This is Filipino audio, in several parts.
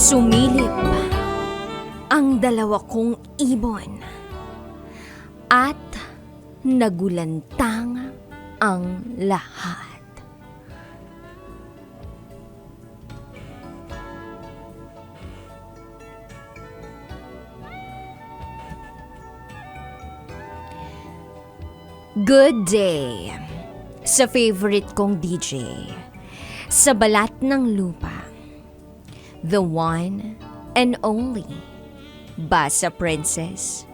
Sumilip ang dalawa kong ibon at nagulantang ang lahat. Good day sa favorite kong DJ sa balat ng lupa. The one and only Basa Princess,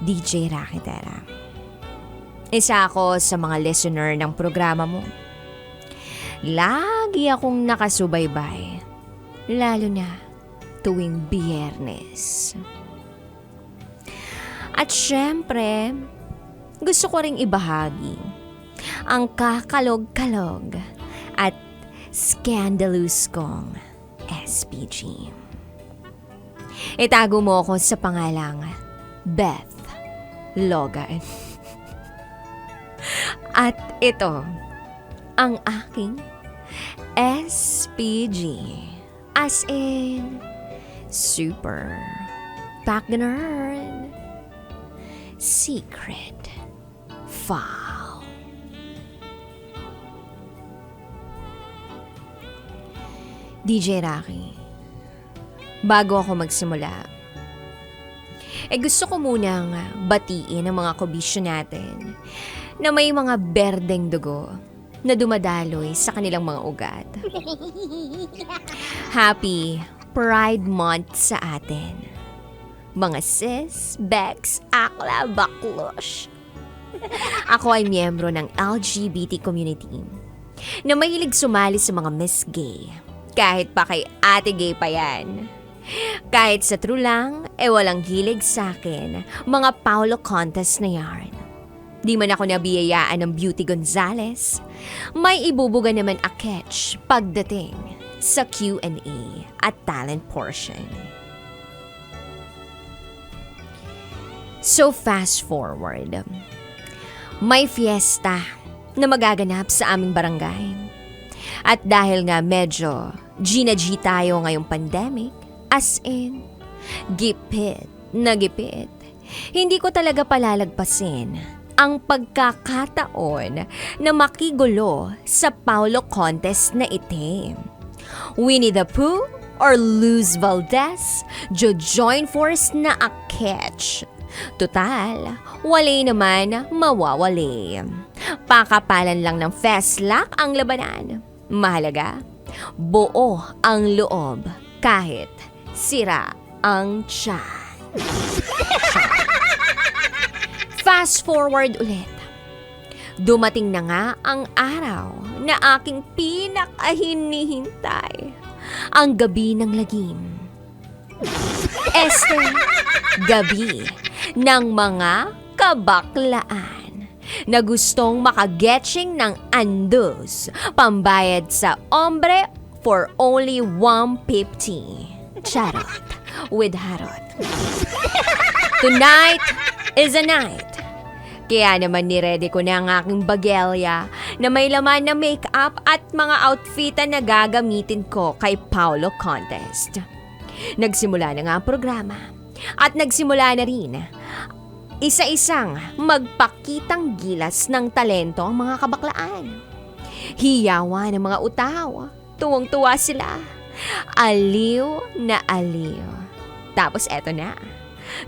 DJ Rakitera. Isa ako sa mga listener ng programa mo. Lagi akong nakasubaybay, lalo na tuwing Biyernes. At syempre, gusto ko ring ibahagi ang kakalog-kalog at scandalous kong SPG. Itago mo ako sa pangalang Beth Logan. At ito ang aking SPG, as in super Pagner secret file. DJ Rocky, bago ako magsimula, gusto ko munang batiin ang mga kabisyo natin na may mga berdeng dugo na dumadaloy sa kanilang mga ugat. Happy Pride Month sa atin, mga sis, bex, akla, baklosh. Ako ay miyembro ng LGBT community na mahilig sumali sa mga Miss Gay. Kahit pa kay ate gay pa yan. Kahit sa true lang, walang hilig sa akin mga Paulo contest na yarn. Di man ako nabiyayaan ng Beauty Gonzales, may ibubuga naman a catch pagdating sa Q&A at talent portion. So fast forward, may fiesta na magaganap sa aming barangay. At dahil nga medyo G tayo ngayong pandemic, as in, gipit na gipit, hindi ko talaga palalagpasin ang pagkakataon na makigulo sa Paulo contest na itim. Winnie the Pooh or Luz Valdez, join force na a catch. Total, walay naman mawawali. Pakapalan lang ng fast luck ang labanan. Mahalaga, buo ang loob kahit sira ang tiyan. Fast forward ulit. Dumating na nga ang araw na aking pinakahinihintay. Ang gabi ng lagim. Gabi ng mga kabaklaan na gustong makagetching ng andos, pambayad sa ombre for only 150. Charot with harot. Tonight is a night. Kaya naman niredy ko na ang aking bagelya na may laman na makeup at mga outfitan na gagamitin ko kay Paulo Contest. Nagsimula na nga ang programa at nagsimula na rin isa-isang magpakitang gilas ng talento ang mga kabaklaan. Hiyawa ng mga utaw. Tuwang-tuwa sila. Aliw na aliw. Tapos eto na.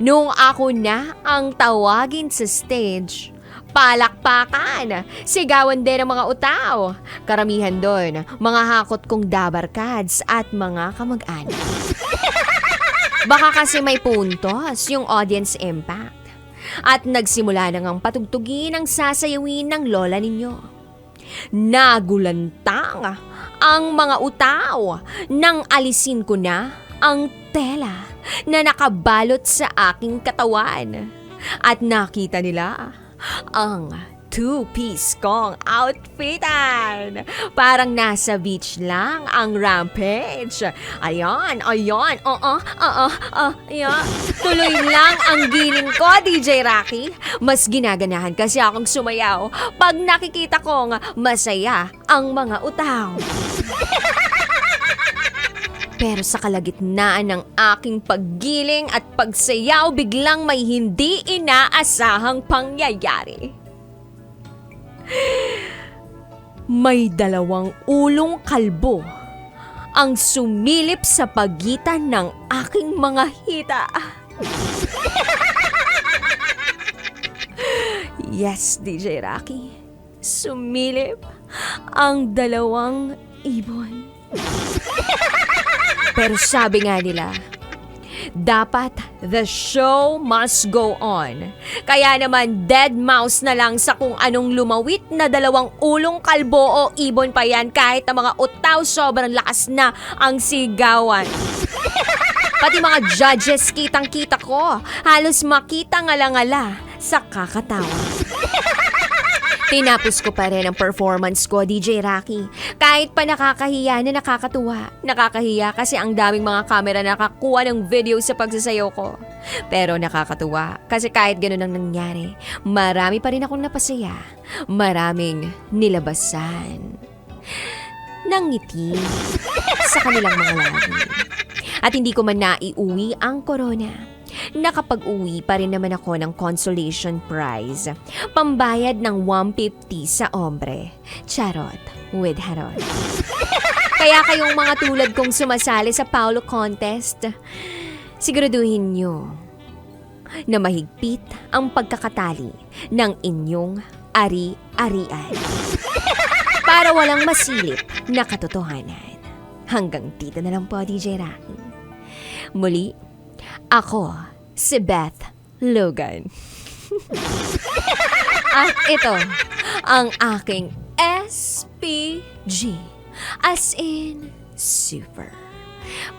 Nung ako na ang tawagin sa stage, palakpakan, sigawan din ng mga utaw. Karamihan doon, mga hakot kong dabarkads at mga kamag-anak. Baka kasi may puntos yung audience impact. At nagsimula na ngang patugtugin ang sasayawin ng lola ninyo. Nagulantang ang mga utaw nang alisin ko na ang tela na nakabalot sa aking katawan. At nakita nila ang two-piece kong outfitan. Parang nasa beach lang ang rampage. Ayan, ayan, ayan. Tuloy lang ang giling ko, DJ Rocky. Mas ginaganahan kasi akong sumayaw pag nakikita kong masaya ang mga utaw. Pero sa kalagitnaan ng aking paggiling at pagsayaw, biglang may hindi inaasahang pangyayari. May 2 ulong kalbo ang sumilip sa pagitan ng aking mga hita. Yes, DJ Rocky. Sumilip ang 2 ibon. Pero sabi nga nila, dapat the show must go on. Kaya naman dead mouse na lang sa kung anong lumawit na 2 ulong kalbo o ibon pa yan kahit ang mga utaw sobrang lakas na ang sigawan. Pati mga judges kitang-kita ko, halos makita ngala-ngala sa kakatawa. Tinapos ko pa rin ang performance ko, DJ Rocky. Kahit pa nakakahiya na nakakatuwa. Nakakahiya kasi ang daming mga kamera na nakakuha ng video sa pagsasayaw ko. Pero nakakatuwa kasi kahit gano'n ang nangyari, marami pa rin akong napasaya. Maraming nilabasan ng ngiti sa kanilang mga labi. At hindi ko man naiuwi ang corona. Nakapag-uwi pa rin naman ako ng consolation prize. Pambayad ng 150 sa ombre. Charot with harot. Kaya kayong mga tulad kong sumasali sa Paulo Contest, siguraduhin nyo na mahigpit ang pagkakatali ng inyong ari-arian. Para walang masilip na katotohanan. Hanggang dito na lang po, DJ Rocky. Muli, ako, si Beth Logan. At ito, ang aking SPG. As in, super.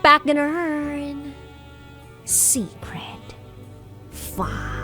Back Secret 5.